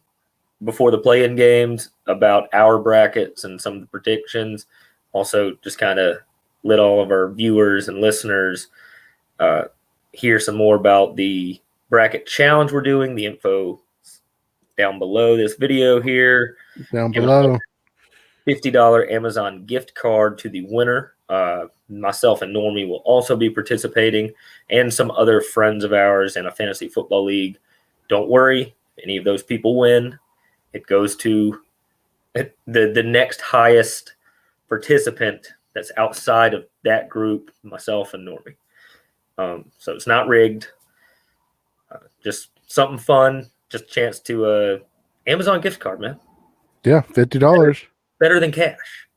before the play-in games about our brackets and some of the predictions. Also, just kind of let all of our viewers and listeners hear some more about the bracket challenge we're doing. The info down below this video here. Down below. $50 Amazon gift card to the winner. Myself and Normie will also be participating, and some other friends of ours in a fantasy football league. Don't worry, if any of those people win, it goes to the next highest participant that's outside of that group, myself and Normie. So it's not rigged. Just something fun. Just a chance to Amazon gift card, man. Yeah, $50. Better than cash.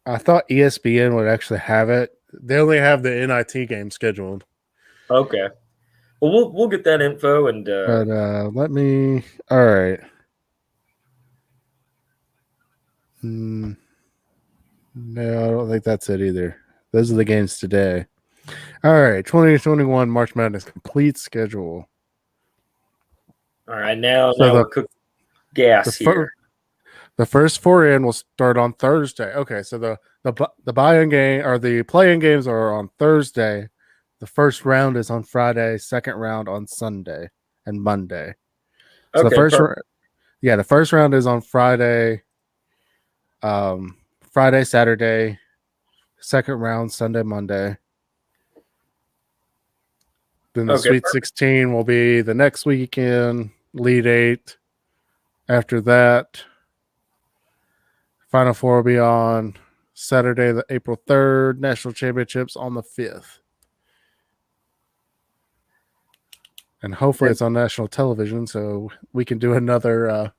I thought ESPN would actually have it. They only have the NIT game scheduled. Okay. Well, we'll get that info and. But let me. All right. No, I don't think that's it either. Those are the games today. All right, 2021 March Madness complete schedule. All right, now So we're cooking gas here. The first four in will start on Thursday. Okay, so the buy-in game or the play-in games are on Thursday. The first round is on Friday. Second round on Sunday and Monday. So Okay, the first round is on Friday. Friday, Saturday. Second round Sunday, Monday. Then the Sweet 16 will be the next weekend. Lead 8. After that, Final Four will be on Saturday, the April 3rd. National Championships on the 5th. And hopefully it's on national television so we can do another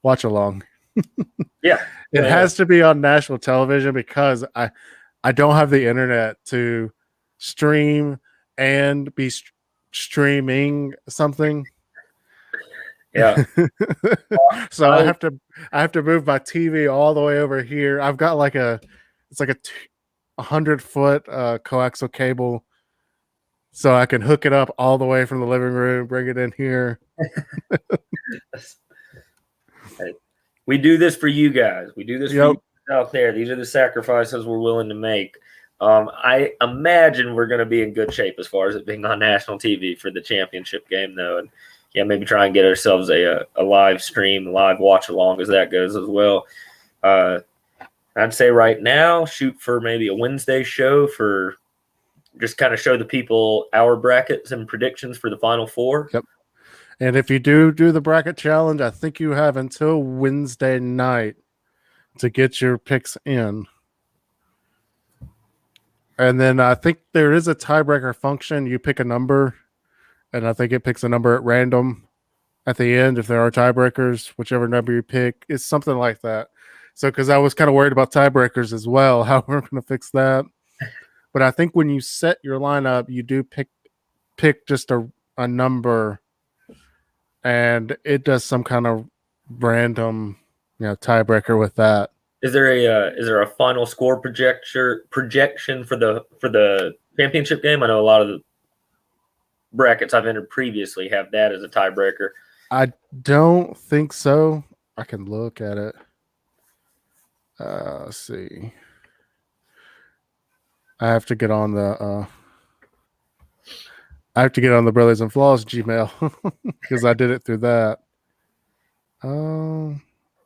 watch along. Yeah. It has to be on national television because I don't have the internet to stream and be streaming something. Yeah. So I have to move my TV all the way over here. I've got it's like a 100-foot coaxial cable, so I can hook it up all the way from the living room, bring it in here. Hey, we do this for you guys. We do this for you out there. These are the sacrifices we're willing to make. I imagine we're going to be in good shape as far as it being on national TV for the championship game, though. And yeah, maybe try and get ourselves a live stream, live watch along as that goes as well. I'd say right now, shoot for maybe a Wednesday show for just kind of show the people our brackets and predictions for the Final Four. Yep. And if you do the bracket challenge, I think you have until Wednesday night to get your picks in. And then I think there is a tiebreaker function. You pick a number, and I think it picks a number at random at the end if there are tiebreakers, whichever number you pick. It's something like that. So, because I was kind of worried about tiebreakers as well, how we're going to fix that. But I think when you set your lineup, you do pick just a number, and it does some kind of random, tiebreaker with that. Is there a final score projection for the championship game? I know a lot of the brackets I've entered previously have that as a tiebreaker. I don't think so. I can look at it. Let's see. I have to get on the Brothers-In-Flaw's Gmail because I did it through that.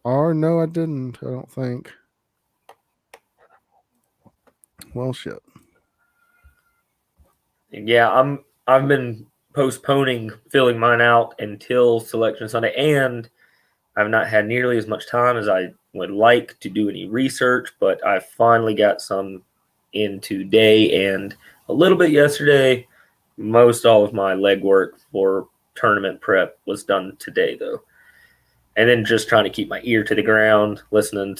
Or no, I didn't. I don't think. Well, shit. Yeah, I've been postponing filling mine out until Selection Sunday, and I've not had nearly as much time as I would like to do any research, but I finally got some in today and a little bit yesterday. Most all of my legwork for tournament prep was done today, though. And then just trying to keep my ear to the ground, listening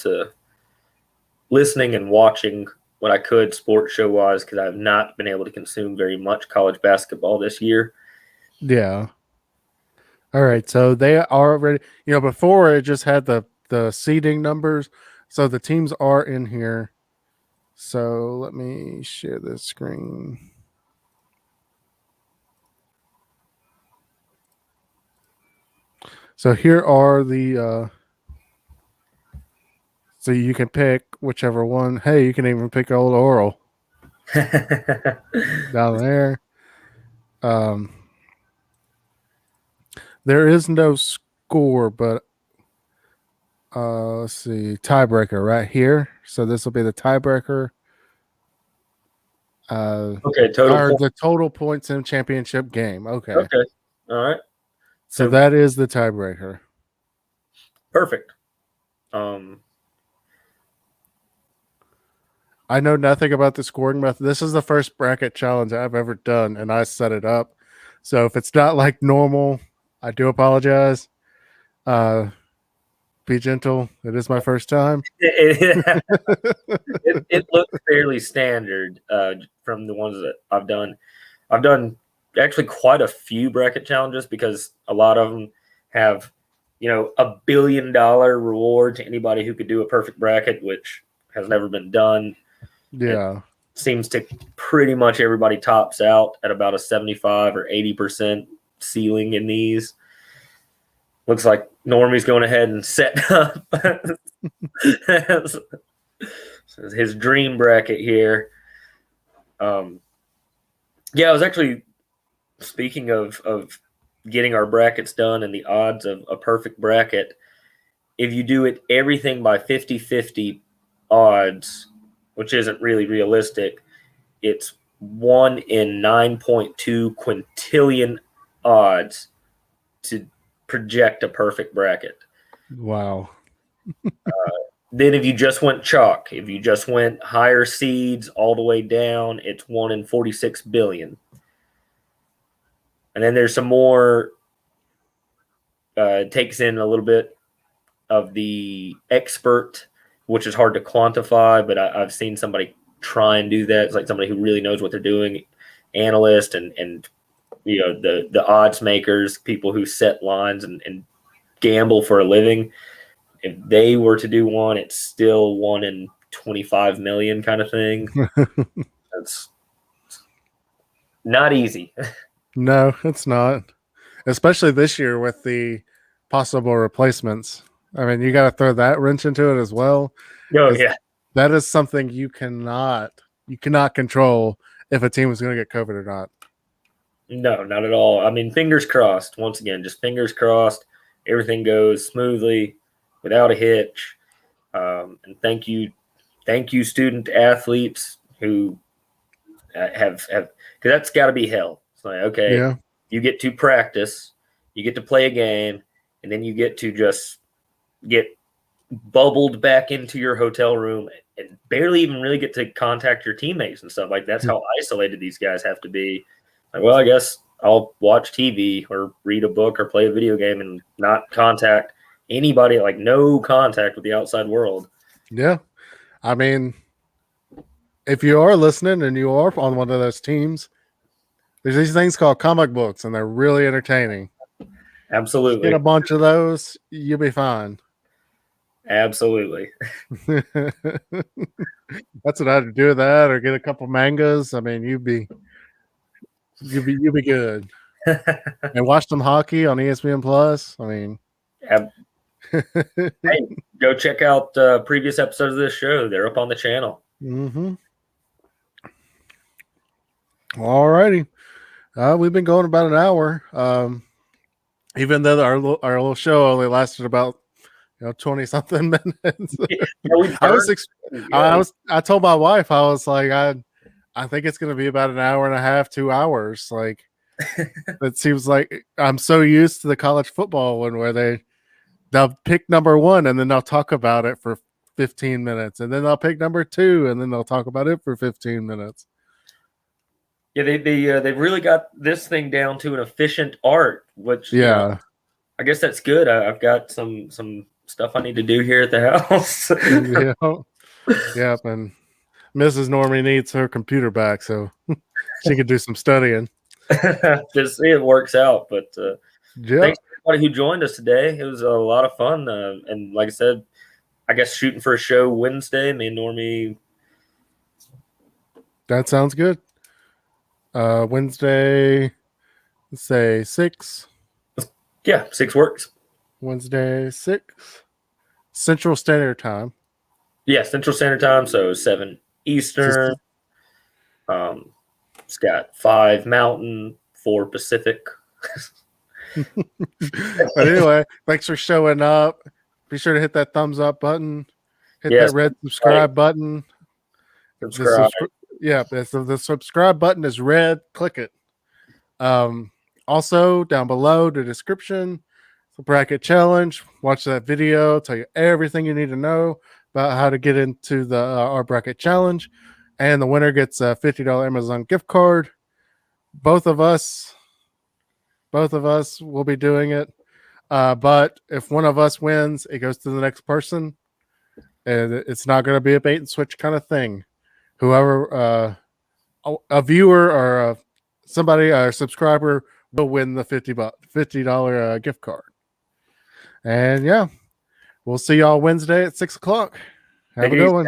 and watching what I could sports show wise, because I've not been able to consume very much college basketball this year. Yeah. All right. So they are already, before it just had the seeding numbers. So the teams are in here. So let me share this screen. So here are the so you can pick whichever one. Hey, you can even pick old Oral down there. There is no score, but let's see, tiebreaker right here. So this will be the tiebreaker. Okay, The total points in championship game. Okay. Okay. All right. So that is the tiebreaker. Perfect. I know nothing about the scoring method. This is the first bracket challenge I've ever done, and I set it up. So if it's not like normal, I do apologize. Be gentle. It is my first time. It looks fairly standard from the ones that I've done. I've done actually quite a few bracket challenges because a lot of them have, $1 billion reward to anybody who could do a perfect bracket, which has never been done. Yeah. It seems to pretty much everybody tops out at about a 75 or 80% ceiling in these. Looks like Normie's going ahead and set up his dream bracket here. Yeah, I was actually speaking of getting our brackets done and the odds of a perfect bracket. If you do it everything by 50-50 odds, which isn't really realistic, it's 1 in 9.2 quintillion odds to project a perfect bracket. Wow. Then if you just went chalk, if you just went higher seeds all the way down, it's 1 in 46 billion. And then there's some more, takes in a little bit of the expert, which is hard to quantify, but I've seen somebody try and do that. It's like somebody who really knows what they're doing, analyst and the odds makers, people who set lines and gamble for a living. If they were to do one, it's still 1 in 25 million kind of thing. That's not easy. No, it's not. Especially this year with the possible replacements. I mean, you got to throw that wrench into it as well. Oh yeah, that is something you cannot control if a team is going to get COVID or not. No, not at all. I mean, fingers crossed. Once again, just fingers crossed. Everything goes smoothly without a hitch. And thank you, student athletes who have because that's got to be hell. It's like, okay, yeah. You get to practice, you get to play a game, and then you get to just get bubbled back into your hotel room and barely even really get to contact your teammates and stuff. Like, that's how isolated these guys have to be. Like, well, I guess I'll watch TV or read a book or play a video game and not contact anybody, like no contact with the outside world. Yeah. I mean, if you are listening and you are on one of those teams, there's these things called comic books, and they're really entertaining. Absolutely. Get a bunch of those, you'll be fine. Absolutely. That's what I'd do with that, or get a couple mangas. I mean, you'd be good. And watch some hockey on ESPN Plus. I mean, hey, go check out previous episodes of this show. They're up on the channel. Mm-hmm. All righty. We've been going about an hour. Even though our little show only lasted about 20 something minutes. I told my wife, I was like, I think it's going to be about an hour and a half, 2 hours. Like, it seems like I'm so used to the college football one where they they'll pick number 1 and then they'll talk about it for 15 minutes, and then they'll pick number 2 and then they'll talk about it for 15 minutes. Yeah, they've really got this thing down to an efficient art, which I guess that's good. I've got some stuff I need to do here at the house. Yep, and Mrs. Normie needs her computer back so she can do some studying. Just see it works out. But thanks to everybody who joined us today. It was a lot of fun. And like I said, I guess shooting for a show Wednesday. Me and Normie. That sounds good. Wednesday, let's say 6. Yeah, 6 works. Wednesday, 6 Central Standard Time. Yeah, Central Standard Time, so 7 Eastern. It's got 5 Mountain, 4 Pacific. But anyway, thanks for showing up. Be sure to hit that thumbs up button. Hit that red subscribe button. Subscribe. The subscribe button is red. Click it. Also, down below the description, the bracket challenge. Watch that video. Tell you everything you need to know about how to get into the our bracket challenge. And the winner gets a $50 Amazon gift card. Both of us will be doing it. But if one of us wins, it goes to the next person. And it's not going to be a bait and switch kind of thing. Whoever, a viewer or somebody, a subscriber, will win the $50 gift card. And yeah, we'll see y'all Wednesday at 6 o'clock. Have a good one.